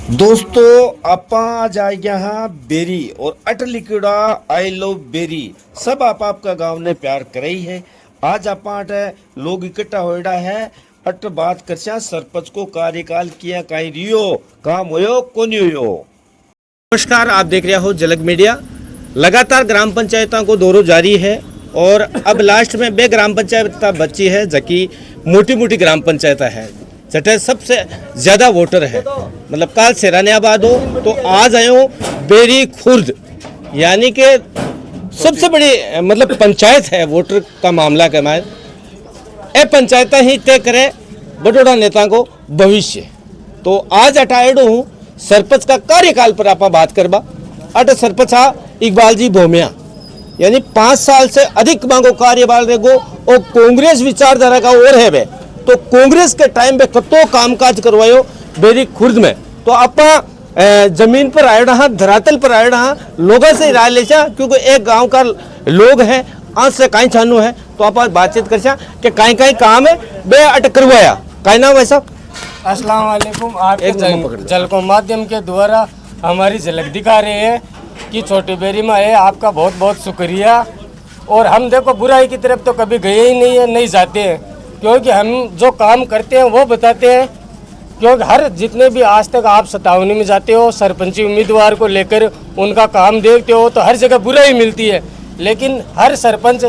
दोस्तों आप आज आ गया हाँ बेरी और अट लिक्विडा आई लव बेरी सब आपका गांव ने प्यार करे ही है। आज आप लोग इकट्ठा होड़ा है अट बात कर सरपंच को कार्यकाल किया कहीं रियो काम होयो को नहीं होयो। नमस्कार, आप देख रहे हो झलक मीडिया। लगातार ग्राम पंचायतों को दौरो जारी है और अब लास्ट में बे ग्राम पंचायत बची है जबकि मोटी मोटी ग्राम पंचायत है जटे सबसे ज़्यादा वोटर है। मतलब काल से रानियाबाद हो तो आज आए हो बेरी खुर्द, यानी कि सबसे बड़ी मतलब पंचायत है वोटर का मामला के मायने। ये पंचायत ही तय करे बड़ोड़ा नेता को भविष्य। तो आज अटायडो हूँ सरपंच का कार्यकाल पर आप बात करबा। अट सरपंच हा इकबाल जी भोमिया, यानी 5 साल से अधिक मांगो कार्यकाल रेगो और कांग्रेस विचारधारा का और है वे। तो कांग्रेस के टाइम पे कतो कामकाज करवायो बेरी खुर्द में। तो आप जमीन पर आए रहा, धरातल पर आए रहा, लोगों से राय ले क्योंकि एक गांव का लोग हैं आज से कहीं छानू है। तो आप बातचीत कर कि कहीं कहीं काम है बे अट करवाया कहीं नाम है सब। अस्सलाम वालेकुम। आपके झलकों माध्यम के द्वारा हमारी झलक दिखा रहे हैं कि छोटी बेरी में है। आपका बहुत बहुत शुक्रिया। और हम देखो बुराई की तरफ तो कभी गए ही नहीं है, नहीं जाते हैं, क्योंकि हम जो काम करते हैं वो बताते हैं। क्योंकि हर जितने भी आज तक आप सतावनी में जाते हो सरपंची उम्मीदवार को लेकर उनका काम देखते हो तो हर जगह बुराई मिलती है। लेकिन हर सरपंच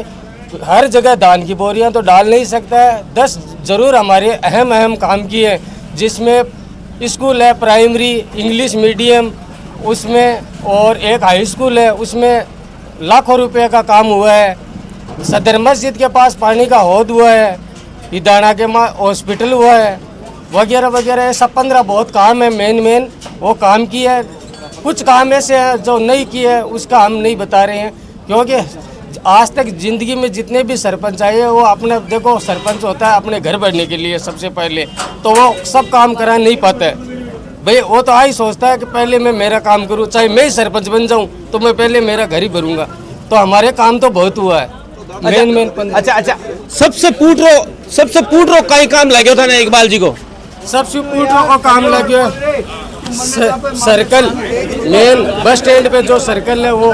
हर जगह दान की बोरियां तो डाल नहीं सकता है। 10 जरूर हमारे अहम काम किए, जिसमें स्कूल है प्राइमरी इंग्लिश मीडियम उसमें, और एक हाई स्कूल है उसमें लाखों रुपए का काम हुआ है। सदर मस्जिद के पास पानी का हौद हुआ है, इदाना के हॉस्पिटल हुआ है, वगैरह वगैरह। ऐसा 15 बहुत काम है मेन वो काम किया है। कुछ काम ऐसे हैं जो नहीं किए हैं, उसका हम नहीं बता रहे हैं, क्योंकि आज तक ज़िंदगी में जितने भी सरपंच आए हैं वो अपने देखो सरपंच होता है अपने घर बढ़ने के लिए सबसे पहले, तो वो सब काम करा नहीं पाता है भाई। वो तो आई सोचता है कि पहले मैं मेरा काम करूँ, चाहे मैं ही सरपंच बन जाऊँ तो मैं पहले मेरा घर ही भरूँगा। तो हमारे काम तो बहुत हुआ है मेन। अच्छा सबसे पूट रो कहीं काम लगे था ना इकबाल जी को? सबसे पूट रो को काम लगे सर्कल मेन बस स्टैंड पे जो सर्कल है वो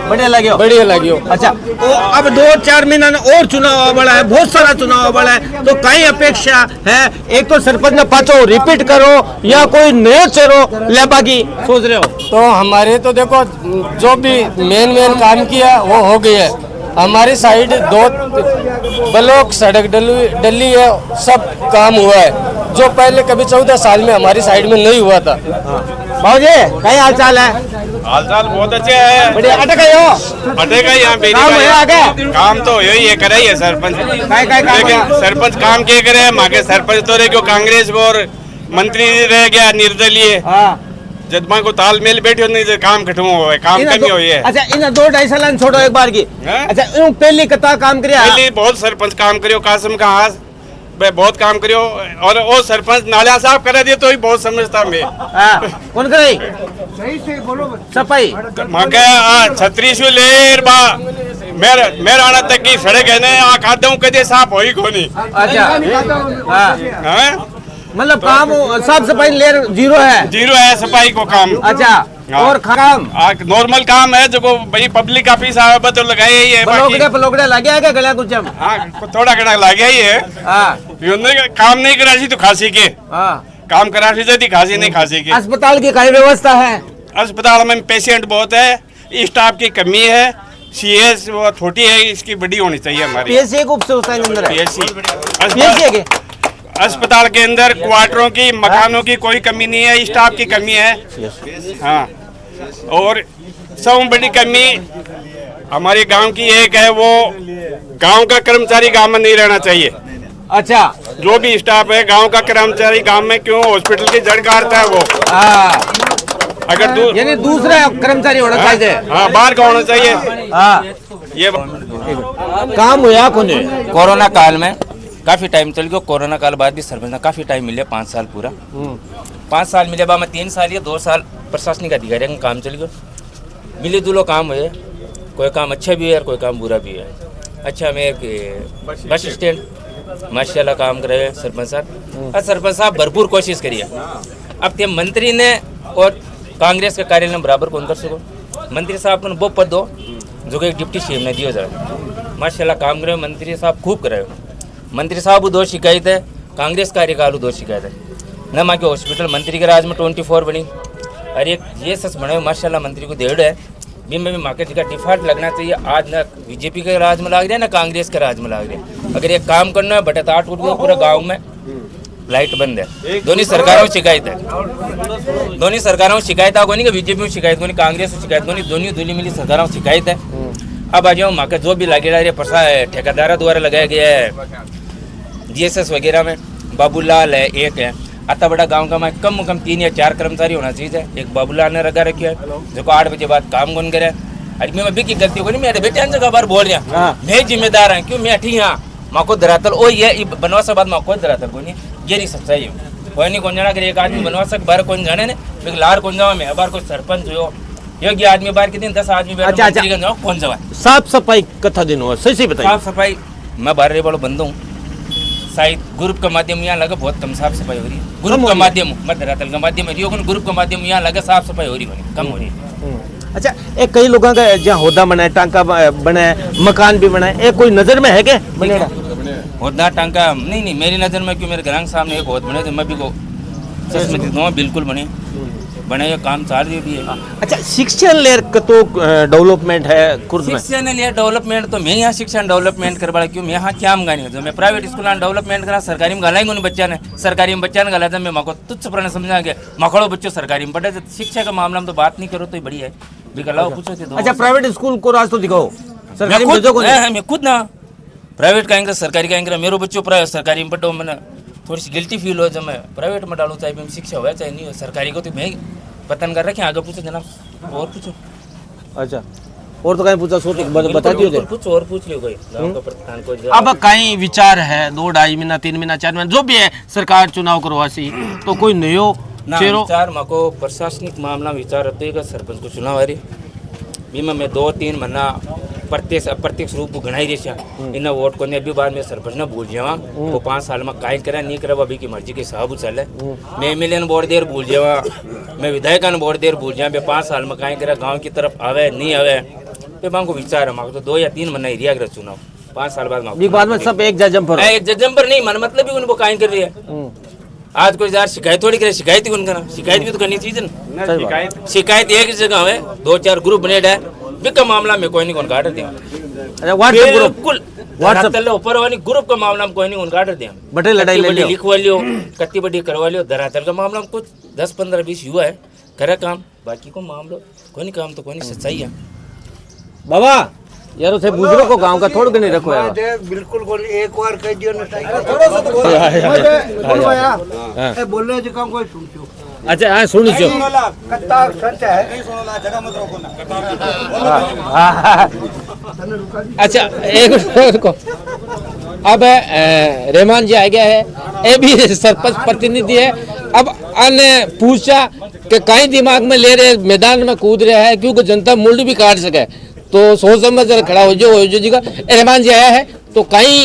बढ़िया लगे हो। अच्छा तो अब 2-4 महीना और चुनाव बड़ा है, बहुत सारा चुनाव बड़ा है, तो कई अपेक्षा है एक तो सरपंच ने पाचो रिपीट करो या कोई नया चेहरो लेबा की सोच रहे हो? तो हमारे तो देखो जो भी मेन काम किया वो हो गया है। हमारी साइड 2 ब्लॉक सड़क डली है, सब काम हुआ है जो पहले कभी 14 साल में हमारी साइड में नहीं हुआ था। भाजी कहीं हाल चाल है? हाल चाल बहुत अच्छे है। बढ़िया अटक काम तो यही है करे है सरपंच। लेकिन सरपंच काम क्या करे माके सरपंच तो रह गयो कांग्रेस को और मंत्री रह गया निर्दलीय। जदमा को तालमेल बैठो नहीं काम खत्म हो है, काम कमी हुई है। अच्छा इन 2-2.5 साल छोड़ो एक बार की। अच्छा पहली कता काम करिया? पहले बहुत सरपंच काम करियो कासिम का हाथ बहुत काम करियो और वो सरपंच नाला साफ करा दिए तो ही बहुत समझता मैं। कौन करे सही से बोलो सफाई माके छतरी से लेर बा मेरा आना तक की सड़क है ना आ खाता हूं कदे साफ होई कोनी। अच्छा हां मतलब काम साफ सफाई लेर जीरो है सफाई को काम। अच्छा और काम नॉर्मल काम है जो भाई पब्लिक ऑफिस आवे बतो लगाए ही है। पलोगड़े लगे है क्या गला कुछ? हां थोड़ा घड़ा लगे ही है। हां काम नहीं करासी तो खांसी के। हां काम करासी जदी खांसी नहीं खांसी के। अस्पताल की क्या व्यवस्था है? अस्पताल में पेशेंट बहुत है, स्टाफ की कमी है, सीएस वो छोटी है, इसकी बड़ी होनी चाहिए हमारी। पीएससी को पीएससी के अस्पताल के अंदर क्वार्टरों की मकानों की कोई कमी नहीं है, स्टाफ की कमी है। हाँ और सब बड़ी कमी हमारे गांव की एक है, वो गांव का कर्मचारी गांव में नहीं रहना चाहिए। अच्छा जो भी स्टाफ है गांव का कर्मचारी गांव में क्यों हॉस्पिटल की जड़ काटता है वो। अगर यानी दूसरा कर्मचारी होना चाहिए। हाँ बाहर का होना चाहिए। ये काम हुआ कोरोना काल में काफ़ी टाइम चल गया। कोरोना काल बाद भी सरपंच ने काफ़ी टाइम मिले, 5 साल पूरा 5 साल मिले बाद में 3 साल या 2 साल प्रशासनिक अधिकारी का काम चल गया। मिले जुलो काम है, कोई काम अच्छा भी है और कोई काम बुरा भी है। अच्छा में एक बस स्टैंड माशाल्लाह काम कर रहे हैं सरपंच साहब। और सरपंच साहब भरपूर कोशिश करिए। अब ते मंत्री ने और कांग्रेस के कार्यालय में बराबर कौन कर सको। मंत्री साहब को वो पद दो जो कि डिप्टी सीएम ने दियो जाए। माशाल्लाह काम करे मंत्री साहब खूब करे। मंत्री साहब दो शिकायत है, कांग्रेस कार्यकाल दो शिकायत है न। माँ के हॉस्पिटल मंत्री के राज में 24 बनी और एक ये सच बने माशाल्लाह मंत्री को देड़ है भी में भी माँ के जगह डिफॉल्ट लगना चाहिए। आज न बीजेपी के राज में लाग रहे ना कांग्रेस के राज में लाग रहे। अगर ये काम करना है बटे ताट उठ गया पूरा गाँव में लाइट बंद है। दोनों सरकारों शिकायत है, दोनों सरकारों शिकायत को नहीं कि बीजेपी में शिकायत को नहीं कांग्रेस में शिकायत को नहीं, दोनों दोनों मिली सरकारों शिकायत है। अब आ जाओ माँ का जो भी लगे रहा प्रसा है ठेकेदारों द्वारा लगाया गया है जीएसएस वगैरह में बाबूलाल है एक है। अतः बड़ा गांव का मैं कम से कम 3 या 4 कर्मचारी होना चाहिए। एक बाबूलाल ने लगा रखा है जो को 8 बजे बाद काम कौन करे। अरे मैं भी की गलती को नहीं मेरे बेटे जगह बार बोल रहा मैं जिम्मेदार है क्यों मैं अठी हाँ माँ को धरातल ओ ये बनवासा बाद माँ को धरातल कोई नहीं ये नहीं सच्चाई है। कोई नहीं कौन जाना अगर एक आदमी बनवासा बार कौन जाने ने लार कौन जावा मैं बार कोई सरपंच हो योग्य आदमी बार के दिन 10 आदमी कौन जावा। साफ सफाई कथा दिन हुआ सही बताइए। साफ सफाई मैं बाहर वालों बंद हूँ शायद ग्रुप का माध्यम यहाँ लगा बहुत कम साफ सफाई हो रही है। ग्रुप का माध्यम मत धरातल का माध्यम ग्रुप का माध्यम यहाँ लगा साफ सफाई हो रही है कम हो रही है। अच्छा एक कई लोगों का जहाँ होदा बना है टांका बना है मकान भी बना है एक कोई नजर में है क्या बनेगा होदा टांका नहीं मेरी नजर में क्यों मेरे घर के सामने एक बहुत बने तो मैं भी को बिल्कुल बने ये काम चाल रही भी है। अच्छा शिक्षा लेयर का तो डेवलपमेंट है कुर्द में शिक्षा लेयर डेवलपमेंट तो मैं यहाँ शिक्षा डेवलपमेंट करवा क्यों मैं यहाँ क्या मंगानी जो मैं प्राइवेट स्कूल डेवलपमेंट करा सरकारी में गलाएंगे उन बच्चा ने सरकारी में बच्चा ने गला मैं माँ को तुच्छ प्रण समझा गया मखड़ो बच्चों सरकारी में पढ़े शिक्षा का मामला में तो बात नहीं करो तो बढ़िया है गलाओ पूछो थे। अच्छा प्राइवेट स्कूल को राज तो दिखाओ सरकारी में मैं खुद ना प्राइवेट का सरकारी का मेरे बच्चों सरकारी में पढ़ो मैंने थोड़ी सी गिल्टी फील हो जब मैं प्राइवेट में डालूँ चाहे शिक्षा हो चाहे नहीं हो सरकारी को तो मैं पतन कर रखे आगे पूछो जनाब और पूछो। अच्छा और तो कहीं पूछा सोच बता दियो कुछ और पूछ लियो कोई गांव का प्रधान को अब कहीं विचार है 2-2.5 महीना 3 महीना 4 महीना जो भी है सरकार चुनाव करवासी तो कोई नयो चेहरो विचार माको प्रशासनिक मामला विचार रहते है सरपंच को चुनाव आ रही बीमा में 2-3 महीना अप्रत्यक्ष रूप गणाई रही इन वोट को अभी बार में सरपंच ने भूल जावा वो 5 साल में काई करा नहीं करा अभी की मर्जी के हिसाब चल मैं एमएलए ने वोट देर भूल जावा मैं विधायक ने वोट देर भूल जावा मैं 5 साल में काई करा गाँव की तरफ आवे नहीं आवे पे मांग को विचार है मांग तो 2 या 3 महीना एरिया का चुनाव 5 साल बाद सब एक जजम पर नहीं मन मतलब भी उनको काई कर रही है। आज कोई यार शिकायत थोड़ी करे शिकायत ही कौन करा शिकायत भी तो करनी चाहिए ना शिकायत एक जगह है 2-4 ग्रुप बने है बिका मामला में कोई नहीं कौन काट दिया व्हाट्सएप ऊपर वाली ग्रुप का मामला में कोई नहीं कौन काट दिया बटे लड़ाई लिखवा लियो कत्ती बड़ी करवा लियो धरातल का मामला में कुछ 10-15-20 हुआ है करे काम बाकी को मामला कोई नहीं काम तो कोई नहीं सच्चाई है बाबा यार उसे बुजुर्गों को गांव का थोड़ा नहीं रखो यार बिल्कुल एक बार कह दियो ना थोड़ा सा बोल बोलने जो काम कोई सुन क्यों अच्छा हाँ सुन लो कत्ता सच है जगह मत रोको ना अच्छा एक को अब रहमान जी आ गया है ये भी सरपंच प्रतिनिधि है। अब अन्य पूछा कि कहीं दिमाग में ले रहे मैदान में कूद रहा है क्योंकि जनता मुंड भी काट सके तो सोच समझ खड़ा हो जो जी का रहमान जी आया है तो कहीं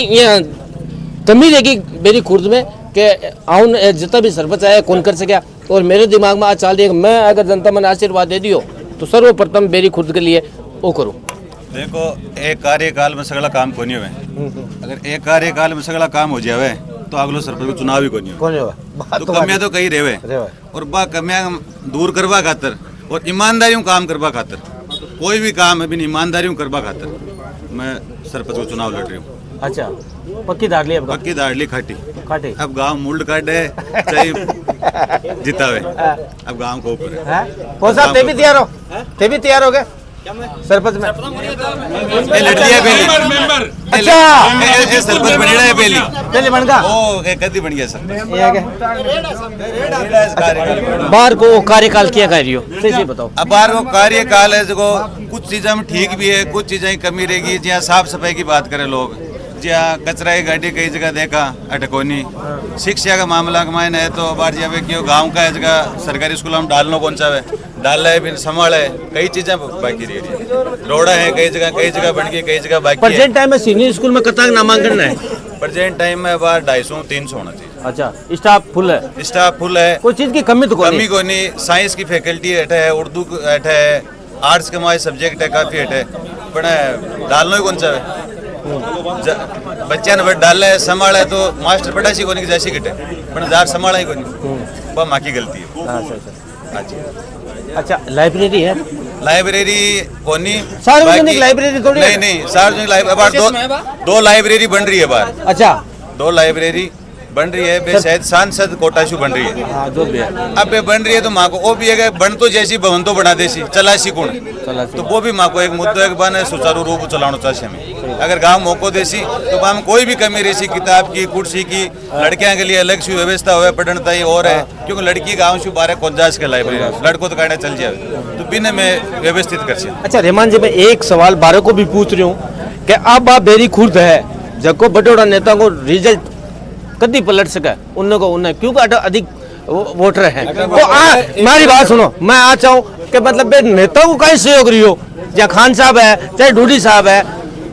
कमी रहेगी मेरी खुर्द में कि आउन जितना भी सरपंच आया कौन कर सके और मेरे दिमाग में आज चाल रही है मैं अगर जनता मन आशीर्वाद दे दियो तो सर्वप्रथम मेरी खुर्द के लिए वो करूँ। देखो एक कार्यकाल में सगला काम को नहीं हुए अगर एक कार्यकाल में सगला काम हो जावे तो अगलो सरपंच को चुनाव ही को नहीं हुआ तो कमियां तो कहीं रेवे और बा कमियां दूर करवा खातर और ईमानदारियों काम करवा खातर कोई भी काम है बिन ईमानदारियों करवा खातर मैं सरपंच को चुनाव लड़ रही हूँ। अच्छा पक्की दाड़ली खाटी अब गांव मुल्ड काटे चाहे जितावे अब गांव को ऊपर है ते भी तैयार हो गए सरपंच में लड़कियां पहली अच्छा सरपंच बनेड़ा है पहली बन गया ओ कदी बन गया सर बाहर को कार्यकाल किया कर रही हो सही बताओ। अब बाहर को कार्यकाल है जो कुछ चीज़ों में ठीक भी है कुछ चीज़ें कमी रहेगी जहाँ साफ सफाई की बात करें लोग जहाँ कचरा की गाड़ी कई जगह देखा अटकोनी शिक्षा का मामला का मायने है तो बार जावे क्यों गाँव का जगह सरकारी स्कूल में डालना कौन सा है डाल है फिर संभाल है कई चीजें बाकी रह रही रोड़ा है कई जगह बन गई कई जगह बाकी प्रेजेंट टाइम में सीनियर स्कूल में कतक नामांकन है प्रेजेंट टाइम में बार 250-300 होना चाहिए। अच्छा, स्टाफ फुल है, स्टाफ फुल है, कोई चीज की कमी तो कोई कमी नहीं। को नहीं। साइंस की फैकल्टी अट है, उर्दू अट है, आर्ट्स के हमारे सब्जेक्ट है काफ़ी अट है, पर डालना ही कौन सा है बच्चा ने डाल है संभाला है तो मास्टर पढ़ासी को नहीं जैसी गिटे पर जार संभाला ही को नहीं, वह माँ की गलती है। हाँ जी। अच्छा, लाइब्रेरी है? लाइब्रेरी कोनी सार्वजनिक लाइब्रेरी थोड़ी है? नहीं, सार्वजनिक लाइब्रेरी दो लाइब्रेरी बन रही है बाहर। अच्छा, 2 लाइब्रेरी बन रही है बे, शायद सांसद कोटाशु बन रही है। हाँ, जो भी है। अब बे बन रही है तो माँ को वो भी है बन तो जैसी भवन तो बना देसी चलासी कौन, तो वो भी माँ को एक मुद्दा एक बन सुचारू रूप चलाना चाहिए हमें। अगर गांव मौको देसी तो हम कोई भी कमी रही किताब की, कुर्सी की, लड़कियों के लिए अलग सी व्यवस्था हो पढ़नता ही और है, क्योंकि लड़की गाँव से 12-50 के लाइब्रेरी, लड़कों तो कहना चल जाए तो बिना में व्यवस्थित कर सकते। अच्छा रहमान जी, मैं एक सवाल 12 को भी पूछ रही हूँ कि अब आप बेरी खुर्द है जब को बटोड़ा नेता को रिजल्ट कदी पलट सका उन्हें क्योंकि अधिक वोटर हैं तो हमारी बात सुनो, मैं आ चाहूँ कि मतलब नेता को कहीं सहयोग रही हो, चाहे खान साहब है चाहे डूडी साहब है,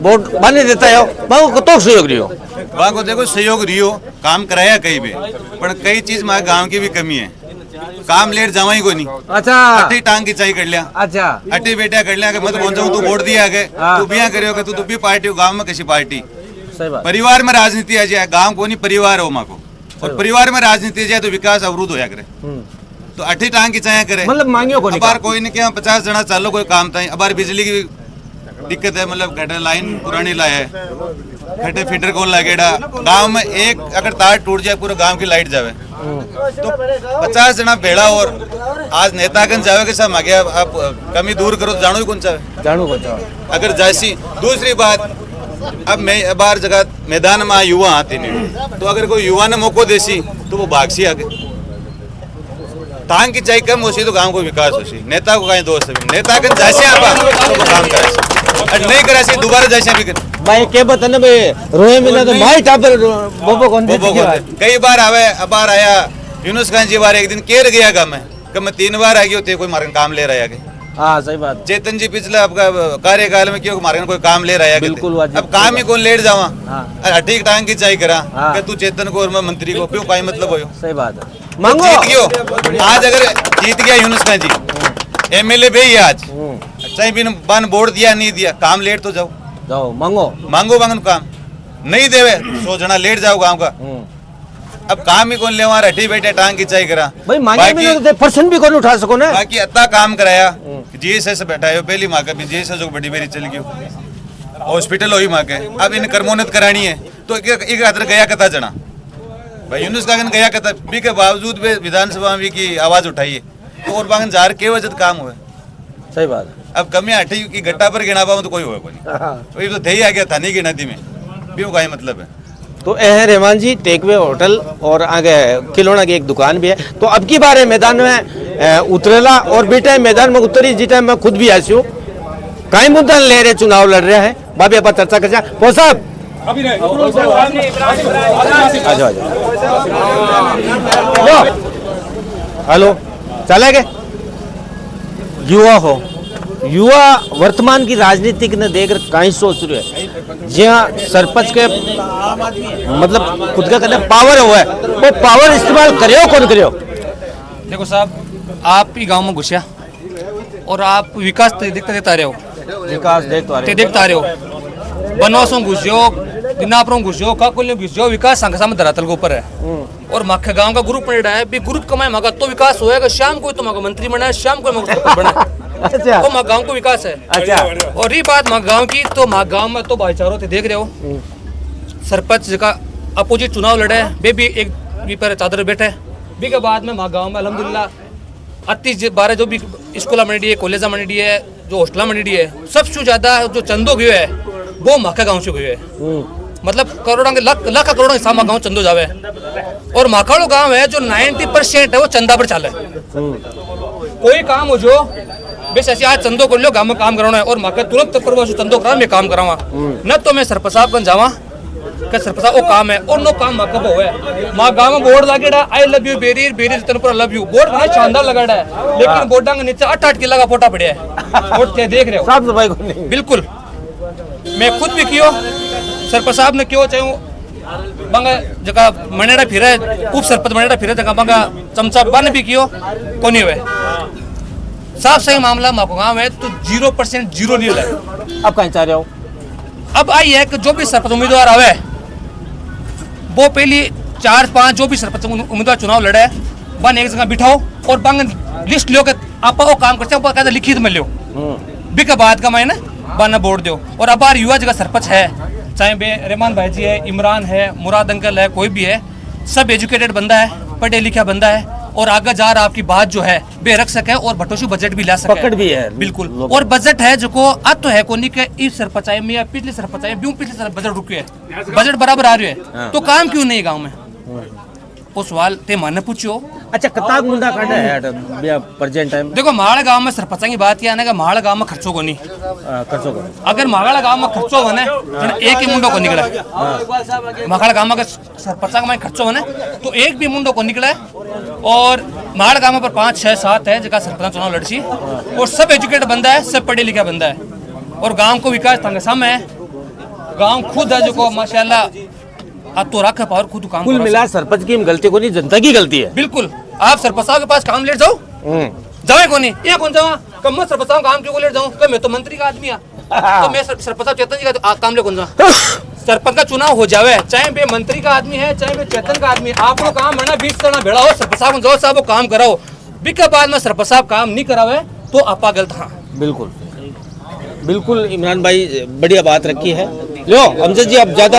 वोट बने देता है वहाँ को तो सहयोग रही हो, वहाँ को देखो सहयोग रही हो, काम कराया कहीं भी, पर कई चीज हमारे गाँव की भी कमी है, काम लेट जावा ही को नहीं। अच्छा, अट्ठी टांग की चाय कर लिया, अच्छा, अट्ठी बेटा कर लिया, मत पहुंचा तू वोट दिया आगे तू बिया करियो तू भी पार्टी हो, गाँव में कैसी पार्टी, सही बात। परिवार में राजनीति आ जाए, गांव को नहीं परिवार हो माँ को, और परिवार में राजनीति आ जाए तो विकास अवरुद्ध होया करे, तो अठी टांग की चाहे करे, मतलब मांगियो को अबार कोई नहीं क्या 50 जना चालो कोई काम था, अबार बिजली की दिक्कत है, मतलब घटे लाइन पुरानी लाए है, घटे फिटर कौन लगेगा, गांव में एक अगर तार टूट जाए पूरे गांव की लाइट जावे, तो 50 जना भेड़ा और आज नेतागण जावे के साथ मांगे आप कमी दूर करो तो जानो ही कौन चाहे, जानू को चाहो। अगर जैसी दूसरी बात, अब मैं बार जगह मैदान में युवा आते नहीं, तो अगर कोई युवा ने मौको देसी तो वो भागसी आगे, टांग की चाय कम होती तो गांव को विकास होती, नेता को कहीं दोस्त है, नेता के जैसे आप तो वो काम करे, नहीं करे दोबारा जैसे भी करे। भाई के बता ना भाई रोए मिला तो भाई टापर बोबो कौन दे कई बार आवे, अबार आया यूनुस खान जी बार एक दिन केर गया गाँव में, कब मैं 3 बार आ गई होती कोई मारे काम ले रहा है। हाँ सही बात। चेतन जी पिछले आपका कार्यकाल में क्यों हमारे कोई काम ले रहा है, बिल्कुल अब काम ही कौन लेट जावा, हाँ। ठीक टांग की चाय करा हाँ। कि तू चेतन को और मैं मंत्री को क्यों कोई मतलब हो, सही बात है। मांगो जीत गयो, आज अगर जीत गया यूनुस खान जी एमएलए भी आज चाहे बिन बन बोर्ड दिया नहीं दिया, काम लेट तो जाओ, जाओ मांगो मांगो मांगो काम नहीं देवे 100 जना लेट जाओ गाँव का, अब काम ही कौन ले वहाँ रठी बैठे टांग की चाय करा, भाई मांगे भी तो पर्सन भी कौन उठा सको ना, बाकी इतना काम कराया जीएसएस से बैठा है, पहली माँ का भी जीएसएस जो बड़ी मेरी चल गई हॉस्पिटल हुई माँ के, अब इन कर्मोन्नत करानी है तो एक हाथ गया कथा जना भाई यूनुस कागन गया कथा भी के बावजूद भी विधानसभा में की आवाज उठाई है, तो और बागन जार के वजह काम हुए, सही बात है। अब कमी हटी की गट्टा पर गिना पाऊँ तो कोई हुआ कोई, तो दही आ गया था नहीं गिना दी में भी वो का मतलब है। तो है रहमान जी टेकवे होटल और आगे खिलौना की एक दुकान भी है, तो अब की बार मैदान में उतरेला और बेटा मैदान में उतरी जिस टाइम मैं खुद भी आसी हूँ, कई मुद्दा ले रहे चुनाव लड़ रहे हैं, बाबी अपन चर्चा कर जाए पो साहब हेलो चले गए युवा हो, युवा वर्तमान की राजनीति ने देखकर कहीं सोच रहे हैं, जी हाँ सरपंच के मतलब खुद का कहना पावर हुआ है, वो पावर इस्तेमाल करियो कौन करियो। देखो साहब आप ही गांव में घुसिया और आप विकास देखता रहे हो, विकास देखता रहे हो, बनवासों घुस जाओ, दिनापुरों घुस जाओ, काकुल घुस जाओ, विकास संख्या में धरातल के ऊपर है और माखे गांव का ग्रुप बनेड़ा है, भी ग्रुप कमाए मांगा तो विकास होएगा, शाम को तो मांगा मंत्री बना है, शाम को मांगा बना अच्छा तो माँ गाँव को विकास है। अच्छा और ये बात माँ गाँव की, तो माँ गाँव में तो भाईचारों देख रहे हो, सरपंच का अपोजिट चुनाव लड़े वे भी एक भी पर चादर बैठे भी के बाद में माँ गाँव में अल्हम्दुलिल्लाह 38-12 जो भी स्कूल बनी है, कॉलेज बनी है, जो हॉस्टल बनी है, सबसे ज्यादा जो चंदो गयो है वो माखा गाँव से गयो है, मतलब करोड़ों के लाख करोड़ों हिसाब में गाँव चंदो जावे, और माखाड़ो गाँव है जो 90% है वो चंदा पर चाले, कोई काम हो जो बस ऐसे आज चंदो कर लो गाँव में काम कराना है और माका तुरंत तत्पर चंदो करा मैं काम करावा, न तो मैं सरपंच साहब बन जावा क्या सरपंच साहब वो काम है और नो काम माका वो है, माँ गाँव में बोर्ड लागेड़ा I love you very very Jitanpur love you board बड़ा शानदार लगाड़ा है, लेकिन बोर्डा के नीचे 8-8 किला का फोटा पड़ा है, बोर्ड थे देख रहे हो साफ सफाई को नहीं, बिल्कुल मैं खुद भी कियो, सरपंच साहब ने क्यों चाहे बंगा जगह मनेड़ा फिरे उप सरपंच मनेड़ा फिरे जगह बंगा चमचा बन भी कियो कोनी हुए साफ सही मामला माको गाँव है तो 0% जीरो नहीं लगे। अब कहीं चाह रहे हो? अब आई है कि जो भी सरपंच उम्मीदवार आवे वो पहली 4-5 जो भी सरपंच उम्मीदवार चुनाव लड़े बन एक जगह बिठाओ और बंग लिस्ट लो के आप वो काम करते हैं कहते लिखित में लो बिका बाद का मैंने बना बोर्ड दो। और अब युवा जगह सरपंच है चाहे बे रहमान भाई जी है, इमरान है, मुराद अंकल है, कोई भी है, सब एजुकेटेड बंदा है, पढ़े लिखा बंदा है और आगे जा रहा आपकी बात जो है बे रख सके और भटोशी बजट भी ला सके, पकड़ भी है बिल्कुल। और बजट है जो को अब तो है कोनी के इस सरपंच आए में पिछले सरपंच आए ब्यूं पिछले सरपंच बजट रुके है बजट बराबर आ रही है तो काम क्यों नहीं गाँव में वो सवाल ते माने पूछो। अच्छा कितना मुंडा काटा है प्रेजेंट टाइम? देखो महाड़ा गांव में सरपंच की बात क्या है महाड़ा गांव में खर्चो को नहीं खर्चो को अगर महाड़ा गांव में खर्चो बने तो एक ही मुंडो को निकले महाड़ा गांव में सरपंच का खर्चो बने तो एक भी मुंडो को निकले। और महाड़ा गांव में पर 5, 6, 7 है जगह सरपंच चुनाव लड़सी और सब एजुकेटेड बंदा है, सब पढ़े लिखा बंदा है और गाँव को विकास तंग सम है। गाँव खुद है जो माशाल्लाह आप तो रखा पावर खुद काम कुल मिला सरपंच की गलती को नहीं जनता की गलती है। बिल्कुल आप सरपंच साहब के पास काम लेट जाओ जावे को नहीं ये कौन जावा कम सरपंच साहब काम क्यों लेट जाऊं मैं तो मंत्री का आदमी तो मैं सरपंच साहब चेतन जी का काम ले कौन जा सरपंच का चुनाव हो जावे चाहे बे मंत्री का आदमी है चाहे बे चेतन का आदमी आप लोग काम है ना 20 जना भेड़ा हो सरपंच साहब जाओ साहब काम कराओ बिका बाद में सरपंच साहब काम नहीं करावे तो आपा गलत। हाँ बिल्कुल बिल्कुल इमरान भाई बढ़िया बात रखी है। लो अमजद जी अब ज्यादा